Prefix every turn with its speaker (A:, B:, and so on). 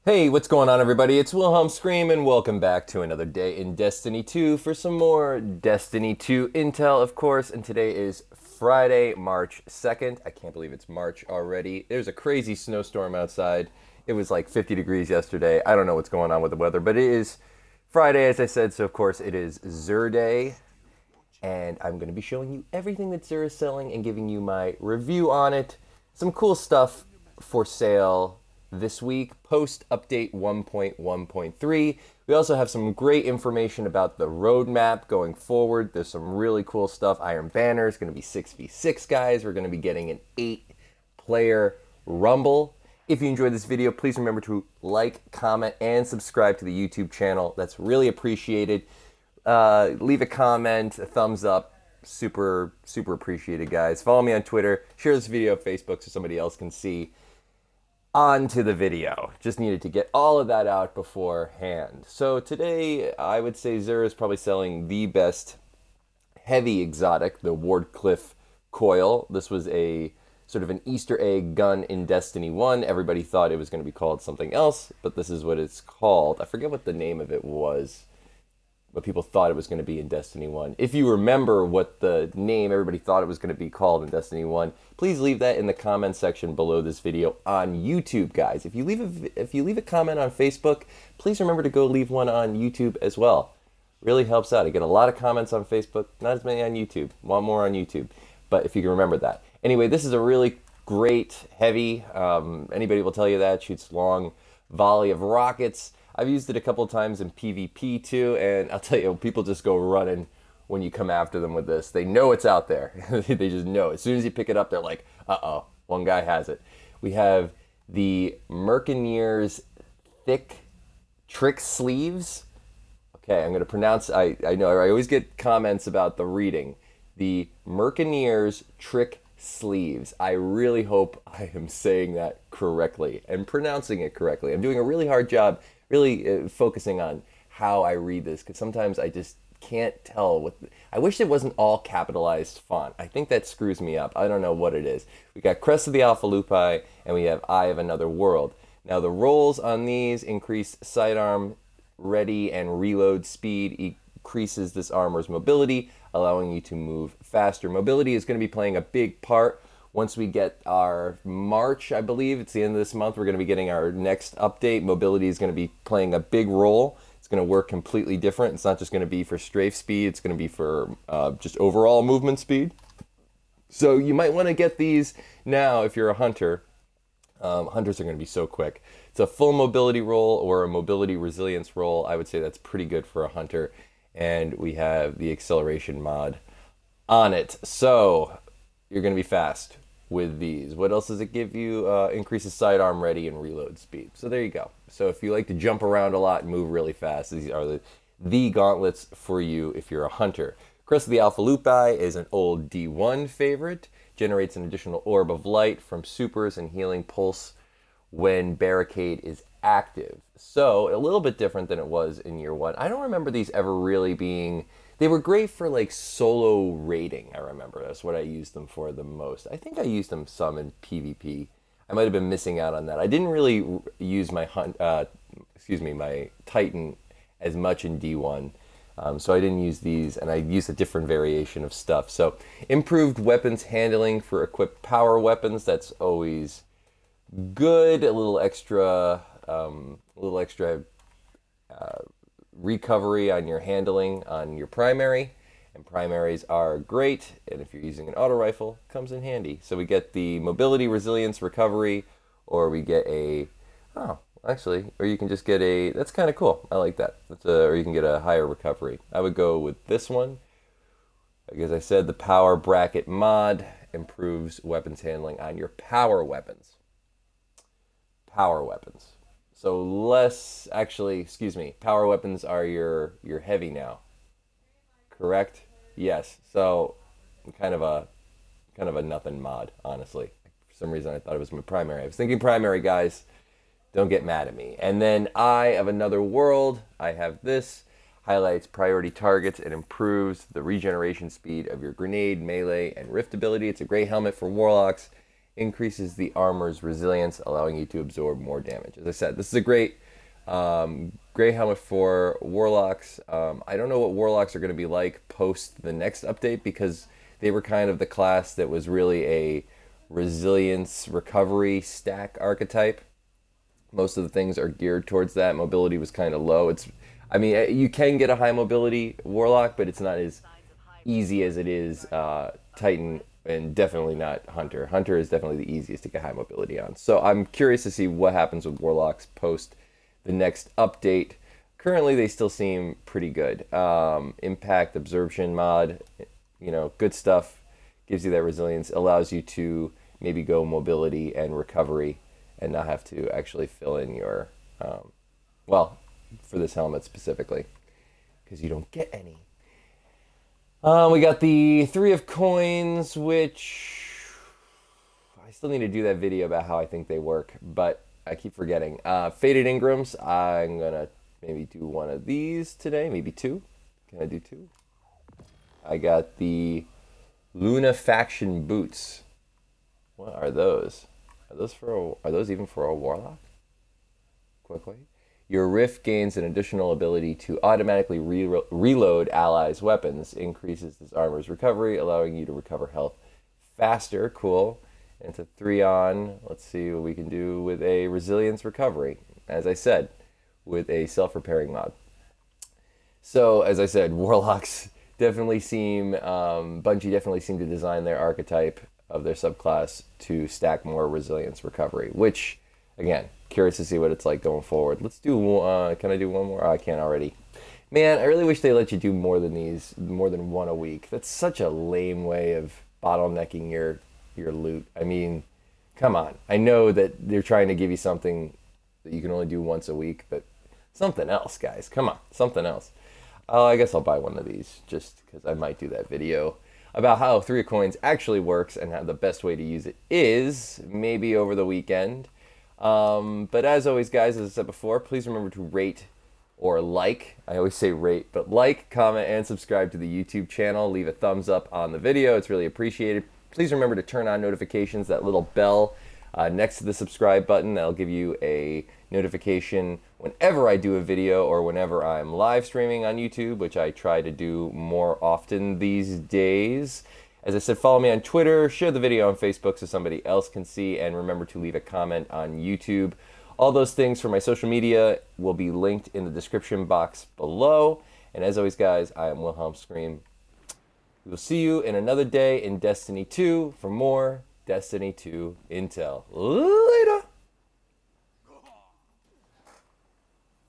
A: Hey, what's going on, everybody? It's Wilhelm Scream, and welcome back to another day in Destiny 2 for some more Destiny 2 intel, of course. And today is Friday, March 2nd. I can't believe it's March already. There's a crazy snowstorm outside. It was like 50 degrees yesterday. I don't know what's going on with the weather, but it is Friday, as I said, so of course it is XUR Day. And I'm going to be showing you everything that XUR is selling and giving you my review on it. Some cool stuff for sale this week, post update 1.1.3. We also have some great information about the roadmap going forward. There's some really cool stuff. Iron Banner is going to be 6v6, guys. We're going to be getting an 8-player Rumble. If you enjoyed this video, please remember to like, comment, and subscribe to the YouTube channel. That's really appreciated. Leave a comment, a thumbs up. Super appreciated, guys. Follow me on Twitter. Share this video on Facebook so somebody else can see. On to the video. Just needed to get all of that out beforehand. So today, I would say XUR is probably selling the best heavy exotic, the Wardcliffe Coil. This was a sort of an Easter egg gun in Destiny 1. Everybody thought it was going to be called something else, but this is what it's called. I forget what the name of it was, but people thought it was going to be in Destiny 1. If you remember what the name everybody thought it was going to be called in Destiny 1, please leave that in the comment section below this video on YouTube, guys. If you leave a comment on Facebook, please remember to go leave one on YouTube as well. Really helps out. I get a lot of comments on Facebook, not as many on YouTube. Want more on YouTube, but if you can remember that. Anyway, this is a really great heavy. Anybody will tell you that. Shoots long volley of rockets. I've used it a couple of times in PvP too, and I'll tell you, people just go running when you come after them with this. They know it's out there. They just know. As soon as you pick it up, they're like, uh-oh, one guy has it. We have the Mercenaries Thick Trick Sleeves. Okay, I'm going to pronounce, I know, I always get comments about the reading. The Mercenaries Trick Sleeves. I really hope I am saying that correctly and pronouncing it correctly. I'm doing a really hard job really focusing on how I read this, because sometimes I just can't tell what I wish it wasn't all capitalized font. I think that screws me up. I don't know what it is. We got Crest of the Alpha Lupi, and we have Eye of Another World. Now the rolls on these increase sidearm ready and reload speed, increases this armor's mobility, allowing you to move faster. Mobility is going to be playing a big part. Once we get our March, I believe, it's the end of this month, we're going to be getting our next update. Mobility is going to be playing a big role. It's going to work completely different. It's not just going to be for strafe speed. It's going to be for just overall movement speed. So you might want to get these now if you're a hunter. Hunters are going to be so quick. It's a full mobility roll or a mobility resilience roll. I would say that's pretty good for a hunter. And we have the acceleration mod on it. So you're going to be fast with these. What else does it give you? Increases sidearm ready and reload speed. So there you go. So if you like to jump around a lot and move really fast, these are the gauntlets for you if you're a hunter. Crest of the Alpha Lupi is an old D1 favorite. Generates an additional orb of light from supers and healing pulse when barricade is active. So a little bit different than it was in year 1. I don't remember these ever really being... They were great for like solo raiding, I remember. That's what I used them for the most. I think I used them some in PvP. I might have been missing out on that. I didn't really use my my Titan as much in D1. So I didn't use these, and I used a different variation of stuff. So improved weapons handling for equipped power weapons. That's always good. A little extra recovery on your handling on your primary, and primaries are great, and if you're using an auto rifle, comes in handy. So we get the mobility, resilience, recovery, or we get a or you can just get a, that's kind of cool. I like that. Or you can get a higher recovery. I would go with this one. Like as I said, the power bracket mod improves weapons handling on your power weapons. Power weapons. So less, actually, excuse me, power weapons are your heavy now. Correct? Yes. So kind of a nothing mod, honestly. For some reason I thought it was my primary. I was thinking primary, guys. Don't get mad at me. And then Eye of Another World, I have this. Highlights priority targets and improves the regeneration speed of your grenade, melee, and rift ability. It's a great helmet for warlocks increases the armor's resilience, allowing you to absorb more damage. As I said, this is a great helmet for Warlocks. I don't know what Warlocks are going to be like post the next update, because they were kind of the class that was really a resilience recovery stack archetype. Most of the things are geared towards that. Mobility was kind of low. I mean, you can get a high mobility Warlock, but it's not as easy as it is Titan, and definitely not Hunter. Hunter is definitely the easiest to get high mobility on. So I'm curious to see what happens with Warlocks post the next update. Currently, they still seem pretty good. Impact Absorption mod, you know, good stuff. Gives you that resilience. Allows you to maybe go mobility and recovery and not have to actually fill in your, well, for this helmet specifically, because you don't get any. We got the 3 of Coins, which I still need to do that video about how I think they work, but I keep forgetting. Faded Engrams, I'm going to maybe do one of these today, maybe 2. Can I do 2? I got the Lunafaction Boots. What are those? Are those even for a Warlock? Quickly. Your Rift gains an additional ability to automatically reload allies' weapons. Increases this armor's recovery, allowing you to recover health faster. Cool. And it's a 3-on. Let's see what we can do with a resilience recovery. As I said, with a self-repairing mod. So, as I said, Warlocks definitely seem, Bungie definitely seem to design their archetype of their subclass to stack more resilience recovery, which, again, curious to see what it's like going forward. Let's do, can I do one more? Oh, I can't already. Man, I really wish they let you do more than these, more than one a week. That's such a lame way of bottlenecking your loot. I mean, come on. I know that they're trying to give you something that you can only do once a week, but something else, guys. Come on, something else. I guess I'll buy one of these just because I might do that video about how 3 of Coins actually works and how the best way to use it is, maybe over the weekend. But as always, guys, as I said before, please remember to rate or like. I always say rate, but like, comment, and subscribe to the YouTube channel. Leave a thumbs up on the video. It's really appreciated. Please remember to turn on notifications, that little bell next to the subscribe button. That'll give you a notification whenever I do a video or whenever I'm live streaming on YouTube, which I try to do more often these days. As I said, follow me on Twitter, share the video on Facebook so somebody else can see, and remember to leave a comment on YouTube. All those things for my social media will be linked in the description box below. And as always, guys, I am Wilhelm Scream. We will see you in another day in Destiny 2 for more Destiny 2 intel. Later!